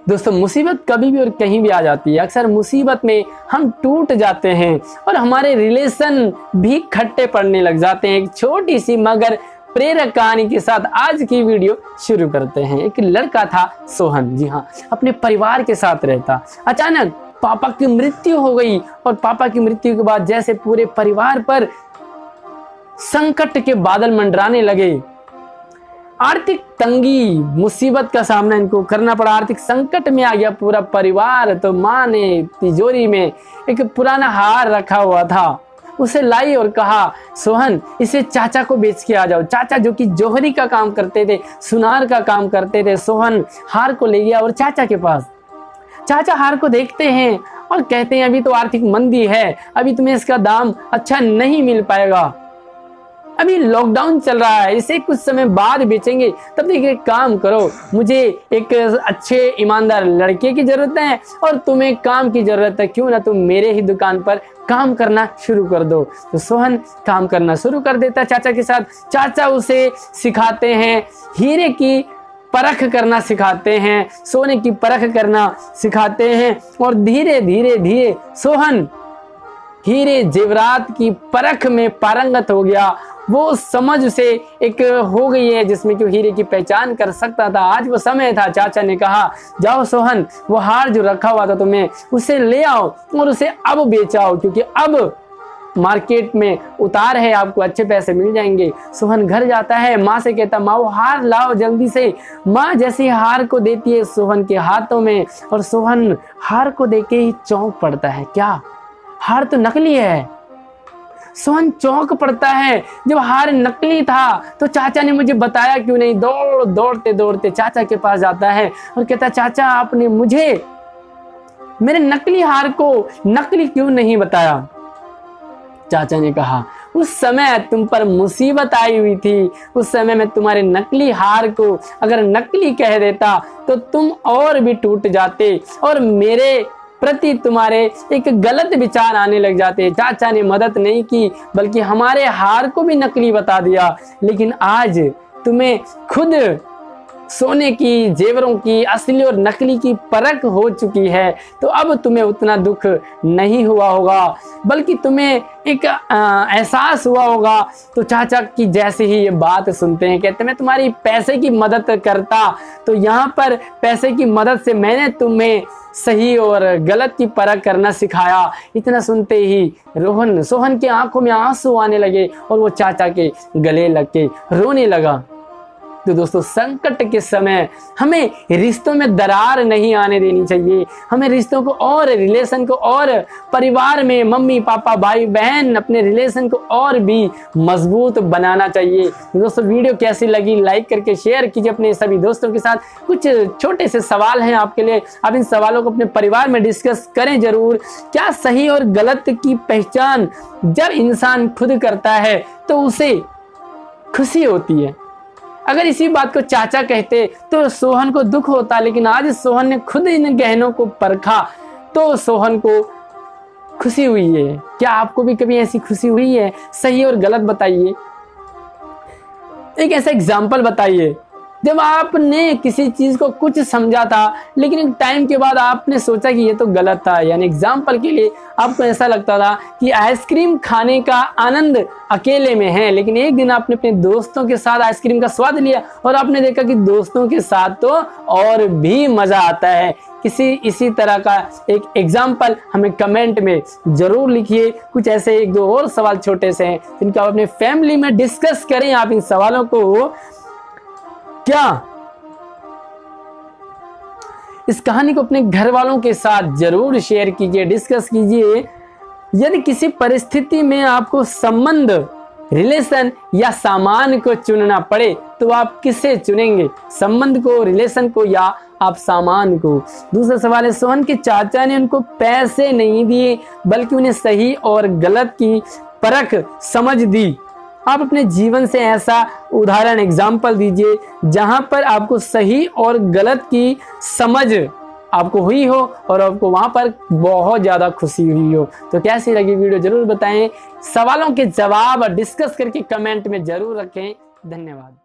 दोस्तों मुसीबत कभी भी और कहीं भी आ जाती है। अक्सर मुसीबत में हम टूट जाते हैं और हमारे रिलेशन भी खट्टे पड़ने लग जाते हैं। एक छोटी सी मगर प्रेरक कहानी के साथ आज की वीडियो शुरू करते हैं। एक लड़का था सोहन, जी हाँ, अपने परिवार के साथ रहता। अचानक पापा की मृत्यु हो गई और पापा की मृत्यु के बाद जैसे पूरे परिवार पर संकट के बादल मंडराने लगे। आर्थिक तंगी, मुसीबत का सामना इनको करना पड़ा। आर्थिक संकट में आ गया पूरा परिवार। तो माँ ने तिजोरी में एक पुराना हार रखा हुआ था, उसे लाई और कहा, सोहन इसे चाचा को बेच के आ जाओ। चाचा जो कि जोहरी का काम करते थे, सुनार का काम करते थे। सोहन हार को ले गया और चाचा के पास। चाचा हार को देखते हैं और कहते हैं, अभी तो आर्थिक मंदी है, अभी तुम्हें इसका दाम अच्छा नहीं मिल पाएगा, अभी लॉकडाउन चल रहा है, इसे कुछ समय बाद बेचेंगे। तब तक एक काम करो, मुझे एक अच्छे ईमानदार लड़के की जरूरत है और तुम्हें काम की जरूरत है, क्यों ना तुम मेरे ही दुकान पर काम करना शुरू कर दो। तो सोहन काम करना शुरू कर देता चाचा के साथ। चाचा उसे सिखाते हैं, हीरे की परख करना सिखाते हैं, सोने की परख करना सिखाते हैं और धीरे धीरे सोहन हीरे जेवरात की परख में पारंगत हो गया। वो समझ से एक हो गई है जिसमें कि हीरे की पहचान कर सकता था। आज वो समय था। चाचा ने कहा, जाओ सोहन, वो हार जो रखा हुआ था तुम्हें, उसे ले आओ और उसे अब बेचाओ, क्योंकि अब मार्केट में उतार है, आपको अच्छे पैसे मिल जाएंगे। सोहन घर जाता है, माँ से कहता, माँ वो हार लाओ जल्दी से। माँ जैसे हार को देती है सोहन के हाथों में और सोहन हार को देख के ही चौंक पड़ता है। क्या, हार तो नकली है। सोहन चौंक पड़ता है, जब हार नकली था तो चाचा ने मुझे बताया क्यों नहीं। दौड़ते चाचा के पास जाता है और कहता, चाचा आपने मुझे मेरे नकली हार को नकली क्यों नहीं बताया। चाचा ने कहा, उस समय तुम पर मुसीबत आई हुई थी, उस समय मैं तुम्हारे नकली हार को अगर नकली कह देता तो तुम और भी टूट जाते और मेरे प्रति तुम्हारे एक गलत विचार आने लग जाते। चाचा ने मदद नहीं की बल्कि हमारे हार को भी नकली बता दिया। लेकिन आज तुम्हें खुद सोने की, जेवरों की, असली और नकली की परख हो चुकी है, तो अब तुम्हें उतना दुख नहीं हुआ होगा बल्कि तुम्हें एक एहसास हुआ होगा। तो चाचा की जैसे ही ये बात सुनते हैं, कहते, मैं तुम्हारी पैसे की मदद करता, तो यहाँ पर पैसे की मदद से मैंने तुम्हें सही और गलत की परख करना सिखाया। इतना सुनते ही सोहन की आंखों में आंसू आने लगे और वो चाचा के गले लग के रोने लगा। तो दोस्तों संकट के समय हमें रिश्तों में दरार नहीं आने देनी चाहिए। हमें रिश्तों को और रिलेशन को और परिवार में मम्मी पापा भाई बहन अपने रिलेशन को और भी मजबूत बनाना चाहिए। दोस्तों वीडियो कैसी लगी लाइक करके शेयर कीजिए अपने सभी दोस्तों के साथ। कुछ छोटे से सवाल हैं आपके लिए, आप इन सवालों को अपने परिवार में डिस्कस करें जरूर। क्या सही और गलत की पहचान जब इंसान खुद करता है तो उसे खुशी होती है। अगर इसी बात को चाचा कहते तो सोहन को दुख होता, लेकिन आज सोहन ने खुद इन गहनों को परखा तो सोहन को खुशी हुई है। क्या आपको भी कभी ऐसी खुशी हुई है? सही और गलत बताइए। एक ऐसा एग्जाम्पल बताइए जब आपने किसी चीज को कुछ समझा था लेकिन एक टाइम के बाद आपने सोचा कि ये तो गलत था। यानी एग्जाम्पल के लिए आपको ऐसा लगता था कि आइसक्रीम खाने का आनंद अकेले में है, लेकिन एक दिन आपने अपने दोस्तों के साथ आइसक्रीम का स्वाद लिया और आपने देखा कि दोस्तों के साथ तो और भी मजा आता है। इसी तरह का एक एग्जाम्पल हमें कमेंट में जरूर लिखिए। कुछ ऐसे एक दो और सवाल छोटे से हैं जिनको आप अपने फैमिली में डिस्कस करें। आप इन सवालों को क्या इस कहानी को अपने घर वालों के साथ जरूर शेयर कीजिए, डिस्कस कीजिए। यदि किसी परिस्थिति में आपको संबंध, रिलेशन या सामान को चुनना पड़े तो आप किसे चुनेंगे? संबंध को, रिलेशन को या आप सामान को? दूसरा सवाल है, सोहन के चाचा ने उनको पैसे नहीं दिए बल्कि उन्हें सही और गलत की परख समझ दी। आप अपने जीवन से ऐसा उदाहरण एग्जाम्पल दीजिए जहां पर आपको सही और गलत की समझ आपको हुई हो और आपको वहां पर बहुत ज्यादा खुशी हुई हो। तो कैसी लगी वीडियो जरूर बताएं। सवालों के जवाब डिस्कस करके कमेंट में जरूर रखें। धन्यवाद।